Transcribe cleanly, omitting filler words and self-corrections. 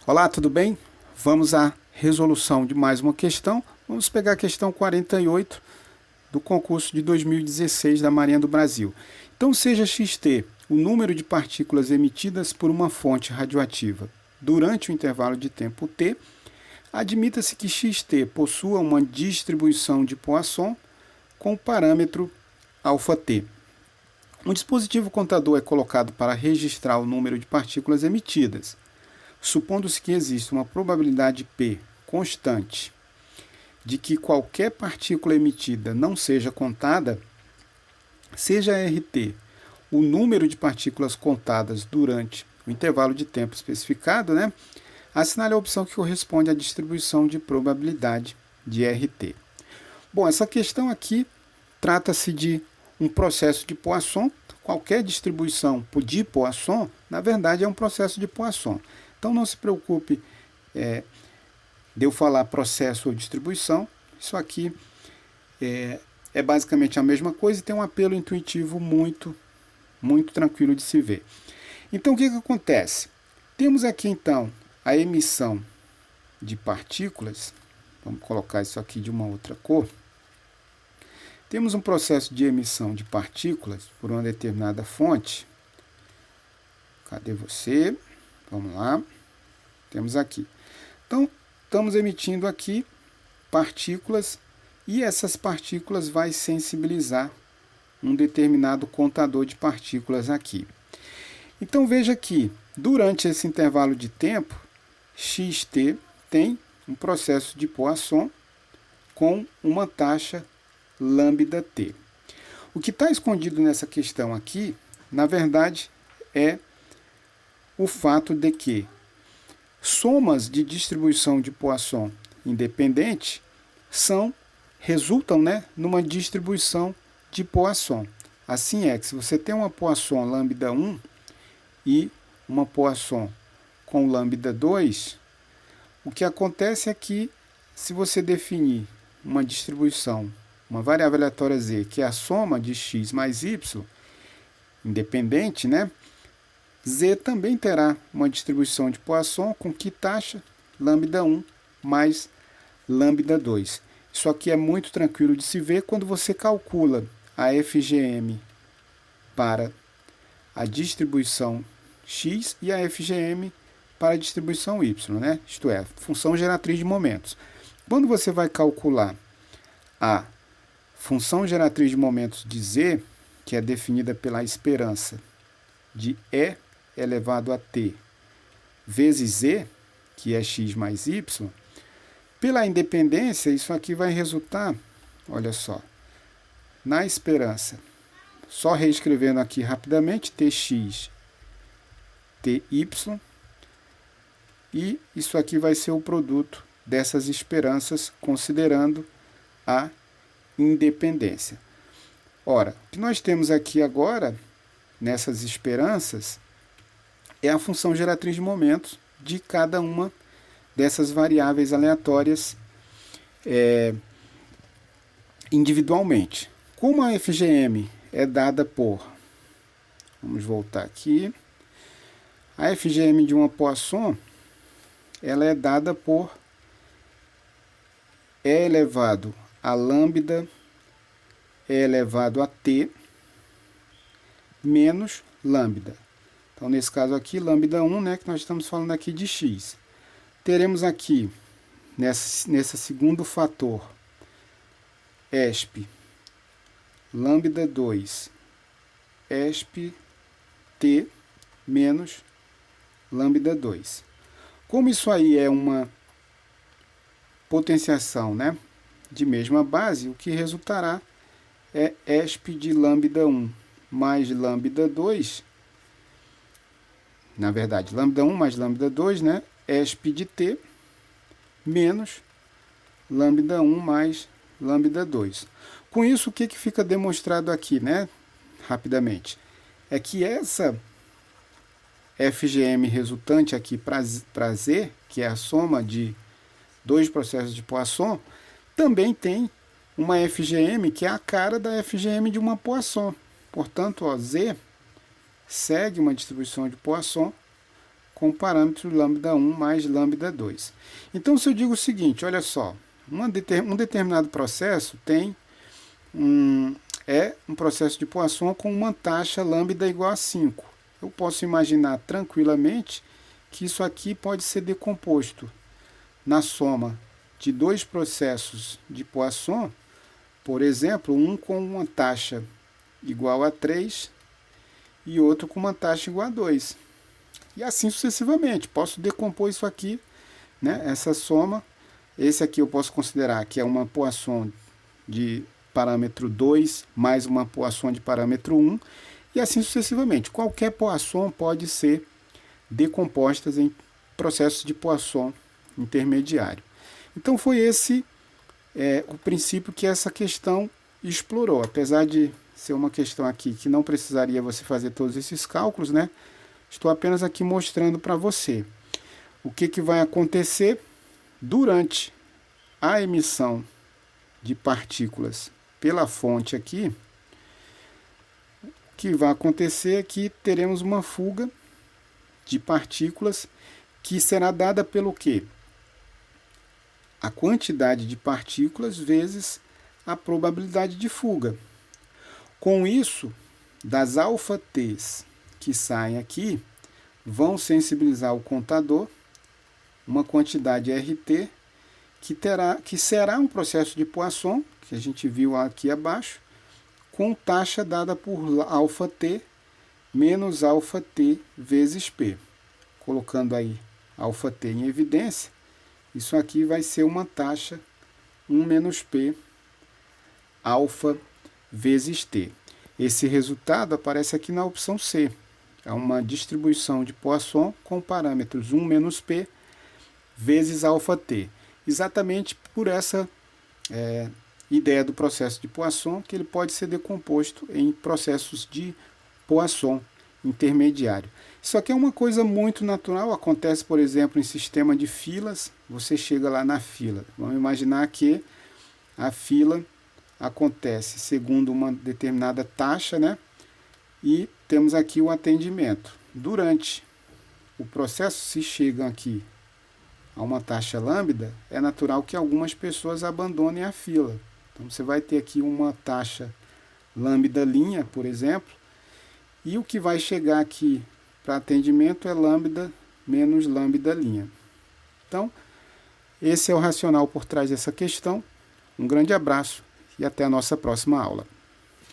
Olá, tudo bem? Vamos à resolução de mais uma questão. Vamos pegar a questão 48 do concurso de 2016 da Marinha do Brasil. Então, seja xt o número de partículas emitidas por uma fonte radioativa durante o intervalo de tempo t, admita-se que xt possua uma distribuição de Poisson com o parâmetro αt. Um dispositivo contador é colocado para registrar o número de partículas emitidas. Supondo-se que existe uma probabilidade P constante de que qualquer partícula emitida não seja contada, seja RT o número de partículas contadas durante o intervalo de tempo especificado, assinale a opção que corresponde à distribuição de probabilidade de RT. Bom, essa questão aqui trata-se de um processo de Poisson. Qualquer distribuição de Poisson, na verdade, é um processo de Poisson. Então, não se preocupe de eu falar processo ou distribuição. Isso aqui é basicamente a mesma coisa e tem um apelo intuitivo muito tranquilo de se ver. Então, o que acontece? Temos aqui, então, a emissão de partículas. Vamos colocar isso aqui de uma outra cor. Temos um processo de emissão de partículas por uma determinada fonte. Cadê você? Vamos lá. Temos aqui. Então, estamos emitindo aqui partículas e essas partículas vai sensibilizar um determinado contador de partículas aqui. Então, veja que durante esse intervalo de tempo, xt tem um processo de Poisson com uma taxa lambda-t. O que está escondido nessa questão aqui, na verdade, é o fato de que somas de distribuição de Poisson independente resultam numa distribuição de Poisson. Assim é que se você tem uma Poisson lambda 1 e uma Poisson com lambda 2, o que acontece é que se você definir uma distribuição, uma variável aleatória z, que é a soma de x mais y, independente, z também terá uma distribuição de Poisson com que taxa? Lambda 1 mais lambda 2. Isso aqui é muito tranquilo de se ver quando você calcula a FGM para a distribuição x e a FGM para a distribuição y, isto é, função geratriz de momentos. Quando você vai calcular a função geratriz de momentos de z, que é definida pela esperança de E elevado a t vezes z, que é x mais y, pela independência, isso aqui vai resultar, olha só, na esperança, só reescrevendo aqui rapidamente, tx, ty, e isso aqui vai ser o produto dessas esperanças, considerando a independência. Ora, o que nós temos aqui agora, nessas esperanças, é a função geratriz de momentos de cada uma dessas variáveis aleatórias individualmente. Como a FGM é dada por... Vamos voltar aqui. A FGM de uma Poisson, ela é dada por E elevado a lambda E elevado a t menos lambda. Então, nesse caso aqui, lambda 1, que nós estamos falando aqui de x. Teremos aqui, nesse segundo fator, esp lambda 2 esp t menos lambda 2. Como isso aí é uma potenciação de mesma base, o que resultará é esp de lambda 1 mais lambda 2, na verdade, lambda 1 mais lambda 2, esp de t menos lambda 1 mais lambda 2. Com isso, o que fica demonstrado aqui, rapidamente? É que essa FGM resultante aqui para z, que é a soma de dois processos de Poisson, também tem uma FGM que é a cara da FGM de uma Poisson. Portanto, z segue uma distribuição de Poisson com o parâmetro lambda1 mais lambda2. Então, se eu digo o seguinte, olha só, um determinado processo tem um processo de Poisson com uma taxa lambda igual a 5. Eu posso imaginar tranquilamente que isso aqui pode ser decomposto na soma de dois processos de Poisson, por exemplo, um com uma taxa igual a 3 e outro com uma taxa igual a 2. E assim sucessivamente. Posso decompor isso aqui, né? Essa soma. Esse aqui eu posso considerar que é uma Poisson de parâmetro 2 mais uma Poisson de parâmetro 1. E assim sucessivamente. Qualquer Poisson pode ser decomposta em processos de Poisson intermediário. Então foi esse o princípio que essa questão explorou. Apesar de ser uma questão aqui que não precisaria você fazer todos esses cálculos, né? Estou apenas aqui mostrando para você o que vai acontecer durante a emissão de partículas pela fonte aqui. O que vai acontecer é que teremos uma fuga de partículas que será dada pelo quê? A quantidade de partículas vezes a probabilidade de fuga. Com isso, das alfa-t's que saem aqui, vão sensibilizar o contador, uma quantidade RT, que será um processo de Poisson, que a gente viu aqui abaixo, com taxa dada por alfa-t menos alfa-t vezes P. Colocando aí alfa-t em evidência, isso aqui vai ser uma taxa 1 menos P alfa vezes T. Esse resultado aparece aqui na opção C. É uma distribuição de Poisson com parâmetros 1 menos P vezes alfa-t. Exatamente por essa ideia do processo de Poisson, que ele pode ser decomposto em processos de Poisson intermediário. Isso aqui é uma coisa muito natural, acontece, por exemplo, em sistema de filas. Você chega lá na fila. Vamos imaginar que a fila acontece segundo uma determinada taxa, né? E temos aqui o atendimento. Durante o processo, se chegam aqui a uma taxa lambda, é natural que algumas pessoas abandonem a fila. Então você vai ter aqui uma taxa lambda linha, por exemplo, e o que vai chegar aqui para atendimento é lambda menos lambda linha. Então, esse é o racional por trás dessa questão. Um grande abraço e até a nossa próxima aula.